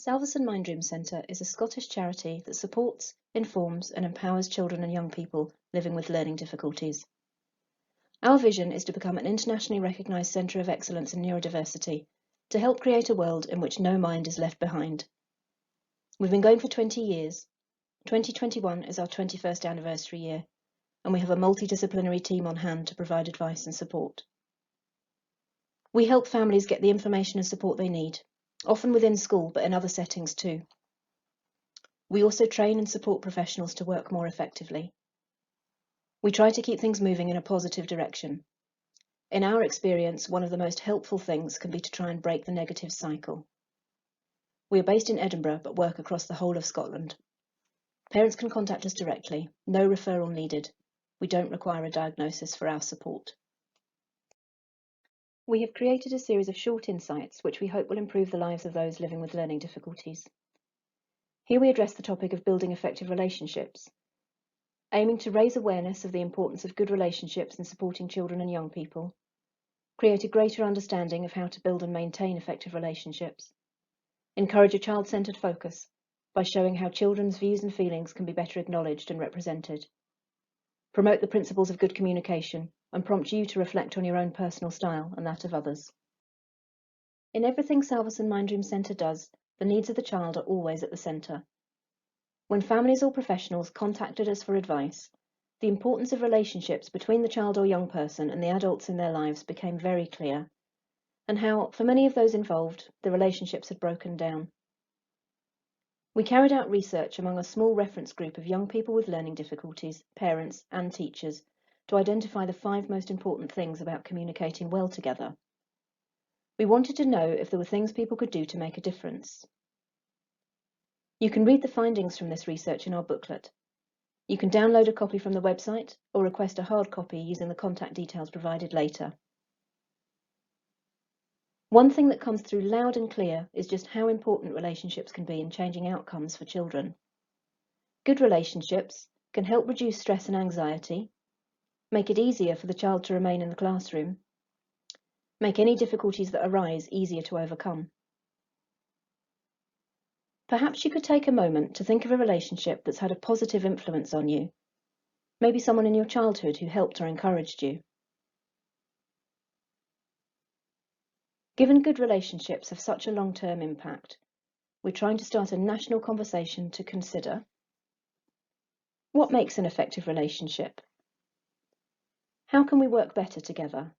Salveson Mindroom Centre is a Scottish charity that supports, informs and empowers children and young people living with learning difficulties. Our vision is to become an internationally recognised centre of excellence in neurodiversity to help create a world in which no mind is left behind. We've been going for 20 years. 2021 is our 21st anniversary year, and we have a multidisciplinary team on hand to provide advice and support. We help families get the information and support they need, often within school, but in other settings too. We also train and support professionals to work more effectively. We try to keep things moving in a positive direction. In our experience, one of the most helpful things can be to try and break the negative cycle. We are based in Edinburgh, but work across the whole of Scotland. Parents can contact us directly, no referral needed. We don't require a diagnosis for our support. We have created a series of short insights which we hope will improve the lives of those living with learning difficulties. Here we address the topic of building effective relationships, aiming to raise awareness of the importance of good relationships in supporting children and young people, create a greater understanding of how to build and maintain effective relationships, encourage a child-centred focus by showing how children's views and feelings can be better acknowledged and represented, promote the principles of good communication, and prompt you to reflect on your own personal style and that of others. In everything Salveson Mindroom Centre does, the needs of the child are always at the centre. When families or professionals contacted us for advice, the importance of relationships between the child or young person and the adults in their lives became very clear, and how, for many of those involved, the relationships had broken down. We carried out research among a small reference group of young people with learning difficulties, parents and teachers to identify the 5 most important things about communicating well together. We wanted to know if there were things people could do to make a difference. You can read the findings from this research in our booklet. You can download a copy from the website or request a hard copy using the contact details provided later. One thing that comes through loud and clear is just how important relationships can be in changing outcomes for children. Good relationships can help reduce stress and anxiety, make it easier for the child to remain in the classroom, make any difficulties that arise easier to overcome. Perhaps you could take a moment to think of a relationship that's had a positive influence on you, maybe someone in your childhood who helped or encouraged you. Given good relationships have such a long-term impact, we're trying to start a national conversation to consider: what makes an effective relationship? How can we work better together?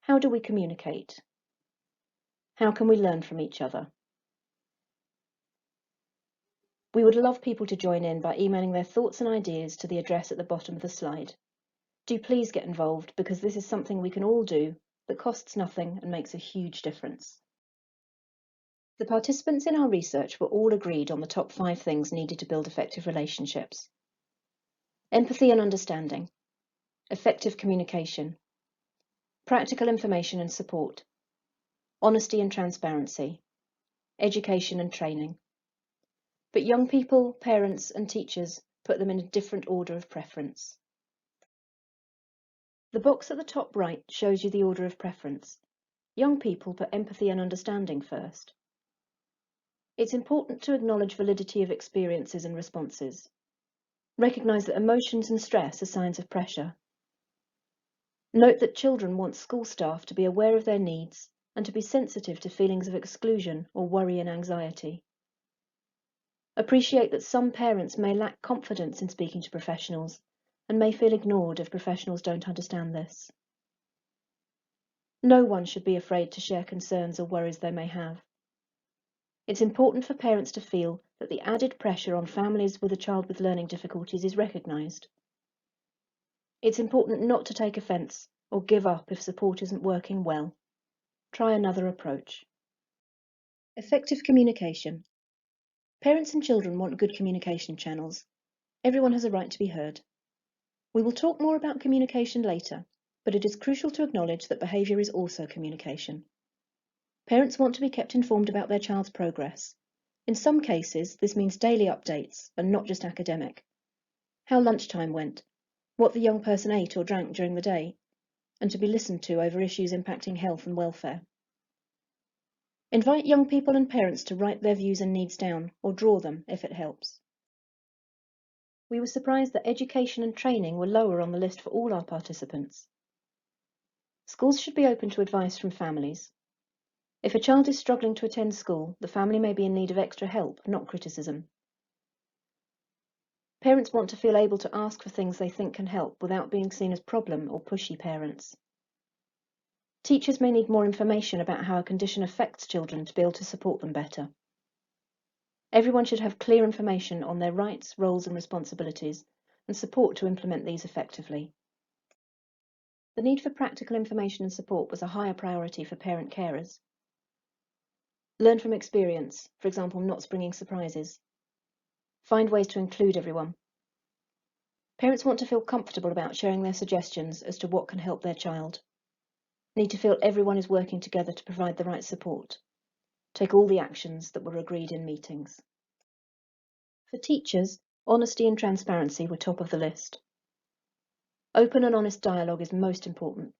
How do we communicate? How can we learn from each other? We would love people to join in by emailing their thoughts and ideas to the address at the bottom of the slide. Do please get involved, because this is something we can all do that costs nothing and makes a huge difference. The participants in our research were all agreed on the top 5 things needed to build effective relationships: empathy and understanding, effective communication, practical information and support, honesty and transparency, education and training. But young people, parents and teachers put them in a different order of preference. The box at the top right shows you the order of preference. Young people put empathy and understanding first. It's important to acknowledge validity of experiences and responses. Recognise that emotions and stress are signs of pressure. Note that children want school staff to be aware of their needs and to be sensitive to feelings of exclusion or worry and anxiety. Appreciate that some parents may lack confidence in speaking to professionals and may feel ignored if professionals don't understand this. No one should be afraid to share concerns or worries they may have. It's important for parents to feel that the added pressure on families with a child with learning difficulties is recognised. It's important not to take offence or give up if support isn't working well. Try another approach. Effective communication. Parents and children want good communication channels. Everyone has a right to be heard. We will talk more about communication later, but it is crucial to acknowledge that behaviour is also communication. Parents want to be kept informed about their child's progress. In some cases, this means daily updates and not just academic. How lunchtime went, what the young person ate or drank during the day, and to be listened to over issues impacting health and welfare. Invite young people and parents to write their views and needs down, or draw them if it helps. We were surprised that education and training were lower on the list for all our participants. Schools should be open to advice from families. If a child is struggling to attend school, the family may be in need of extra help, not criticism. Parents want to feel able to ask for things they think can help without being seen as problem or pushy parents. Teachers may need more information about how a condition affects children to be able to support them better. Everyone should have clear information on their rights, roles and responsibilities, and support to implement these effectively. The need for practical information and support was a higher priority for parent carers. Learn from experience, for example, not springing surprises. Find ways to include everyone. Parents want to feel comfortable about sharing their suggestions as to what can help their child. Need to feel everyone is working together to provide the right support. Take all the actions that were agreed in meetings. For teachers, honesty and transparency were top of the list. Open and honest dialogue is most important.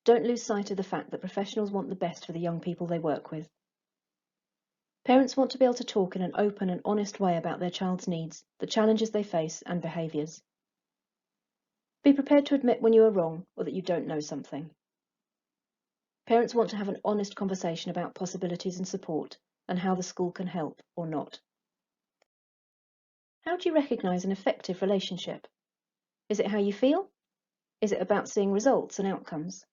Don't lose sight of the fact that professionals want the best for the young people they work with. Parents want to be able to talk in an open and honest way about their child's needs, the challenges they face, and behaviours. Be prepared to admit when you are wrong or that you don't know something. Parents want to have an honest conversation about possibilities and support and how the school can help or not. How do you recognise an effective relationship? Is it how you feel? Is it about seeing results and outcomes?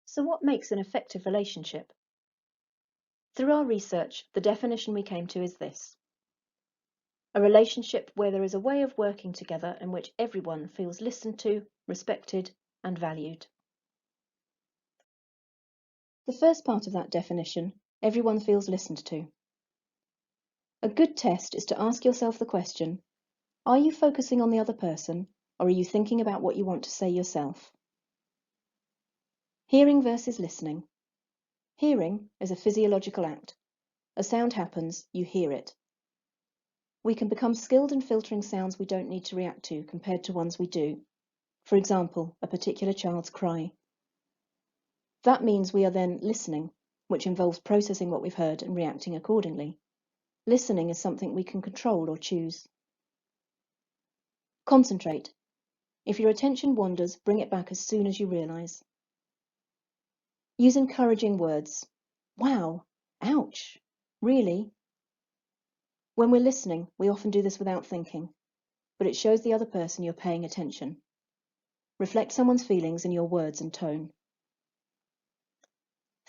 So what makes an effective relationship? Through our research, the definition we came to is this: a relationship where there is a way of working together in which everyone feels listened to, respected, and valued. The first part of that definition, everyone feels listened to. A good test is to ask yourself the question, are you focusing on the other person, or are you thinking about what you want to say yourself? Hearing versus listening. Hearing is a physiological act. A sound happens, you hear it. We can become skilled in filtering sounds we don't need to react to compared to ones we do. For example, a particular child's cry. That means we are then listening, which involves processing what we've heard and reacting accordingly. Listening is something we can control or choose. Concentrate. If your attention wanders, bring it back as soon as you realise. Use encouraging words. Wow, ouch, really? When we're listening, we often do this without thinking, but it shows the other person you're paying attention. Reflect someone's feelings in your words and tone.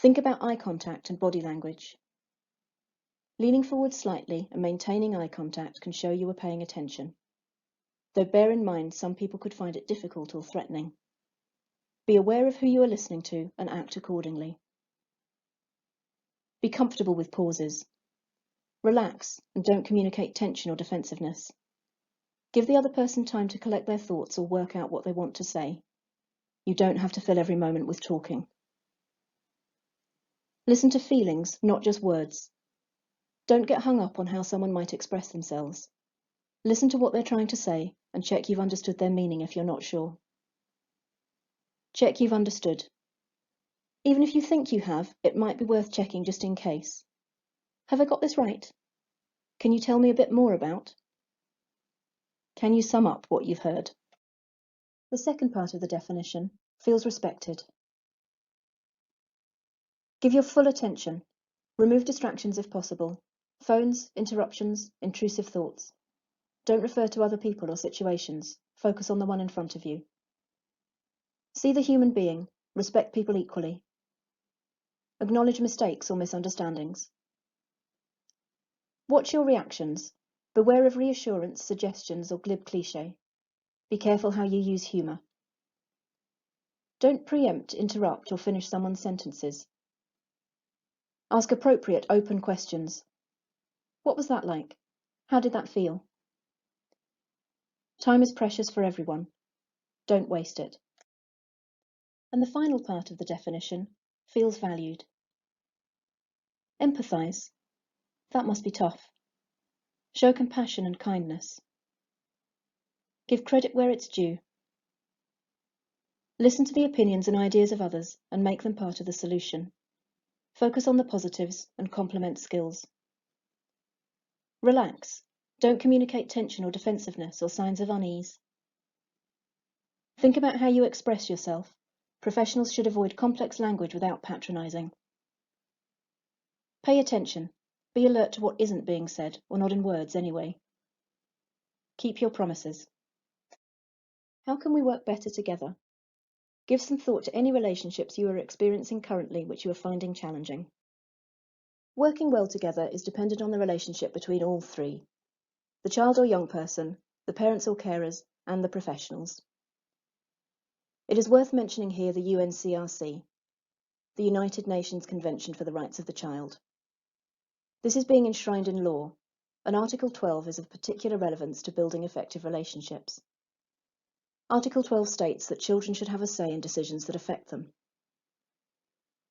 Think about eye contact and body language. Leaning forward slightly and maintaining eye contact can show you are paying attention, though bear in mind some people could find it difficult or threatening. Be aware of who you are listening to and act accordingly. Be comfortable with pauses. Relax and don't communicate tension or defensiveness. Give the other person time to collect their thoughts or work out what they want to say. You don't have to fill every moment with talking. Listen to feelings, not just words. Don't get hung up on how someone might express themselves. Listen to what they're trying to say and check you've understood their meaning if you're not sure. Check you've understood. Even if you think you have, it might be worth checking just in case. Have I got this right? Can you tell me a bit more about? Can you sum up what you've heard? The second part of the definition, feels respected. Give your full attention. Remove distractions if possible. Phones, interruptions, intrusive thoughts. Don't refer to other people or situations. Focus on the one in front of you. See the human being. Respect people equally. Acknowledge mistakes or misunderstandings. Watch your reactions. Beware of reassurance, suggestions, or glib cliché. Be careful how you use humour. Don't preempt, interrupt, or finish someone's sentences. Ask appropriate, open questions. What was that like? How did that feel? Time is precious for everyone. Don't waste it. And the final part of the definition, feels valued. Empathise. That must be tough. Show compassion and kindness. Give credit where it's due. Listen to the opinions and ideas of others and make them part of the solution. Focus on the positives and complement skills. Relax. Don't communicate tension or defensiveness or signs of unease. Think about how you express yourself. Professionals should avoid complex language without patronizing. Pay attention. Be alert to what isn't being said, or not in words anyway. Keep your promises. How can we work better together? Give some thought to any relationships you are experiencing currently which you are finding challenging. Working well together is dependent on the relationship between all three: the child or young person, the parents or carers, and the professionals. It is worth mentioning here the UNCRC, the United Nations Convention for the Rights of the Child. This is being enshrined in law, and Article 12 is of particular relevance to building effective relationships. Article 12 states that children should have a say in decisions that affect them.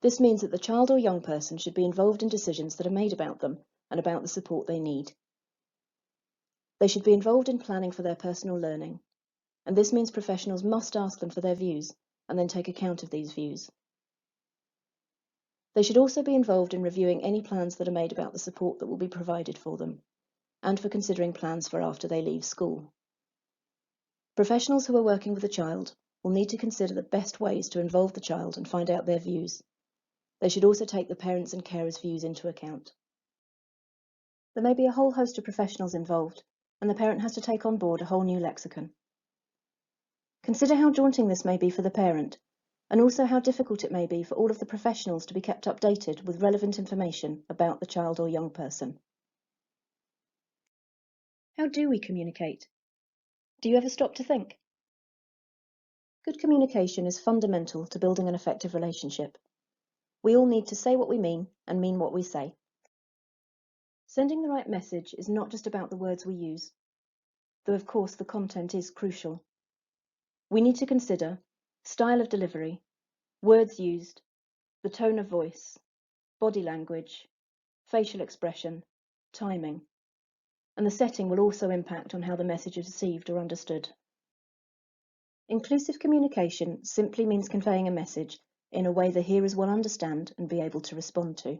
This means that the child or young person should be involved in decisions that are made about them and about the support they need. They should be involved in planning for their personal learning, and this means professionals must ask them for their views and then take account of these views. They should also be involved in reviewing any plans that are made about the support that will be provided for them, and for considering plans for after they leave school. Professionals who are working with the child will need to consider the best ways to involve the child and find out their views. They should also take the parents' and carers' views into account. There may be a whole host of professionals involved, and the parent has to take on board a whole new lexicon. Consider how daunting this may be for the parent, and also how difficult it may be for all of the professionals to be kept updated with relevant information about the child or young person. How do we communicate? Do you ever stop to think? Good communication is fundamental to building an effective relationship. We all need to say what we mean and mean what we say. Sending the right message is not just about the words we use, though of course the content is crucial. We need to consider style of delivery, words used, the tone of voice, body language, facial expression, timing, and the setting will also impact on how the message is received or understood. Inclusive communication simply means conveying a message in a way the hearers will understand and be able to respond to.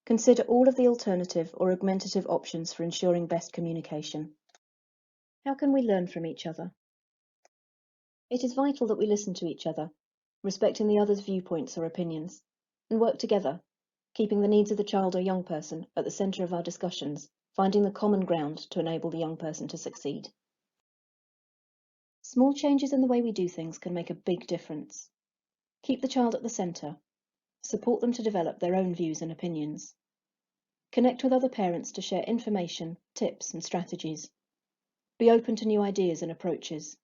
Consider all of the alternative or augmentative options for ensuring best communication. How can we learn from each other? It is vital that we listen to each other, respecting the other's viewpoints or opinions, and work together, keeping the needs of the child or young person at the centre of our discussions, finding the common ground to enable the young person to succeed. Small changes in the way we do things can make a big difference. Keep the child at the centre. Support them to develop their own views and opinions. Connect with other parents to share information, tips, and strategies. Be open to new ideas and approaches.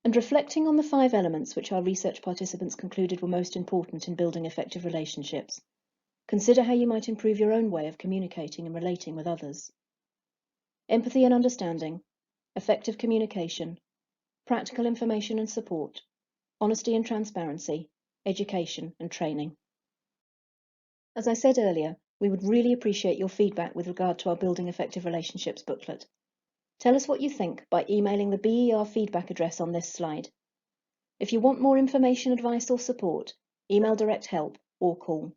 And reflecting on the 5 elements which our research participants concluded were most important in building effective relationships, consider how you might improve your own way of communicating and relating with others. Empathy and understanding, effective communication, practical information and support, honesty and transparency, education and training. As I said earlier, we would really appreciate your feedback with regard to our Building Effective Relationships booklet. Tell us what you think by emailing the BER feedback address on this slide. If you want more information, advice or support, email direct help or call.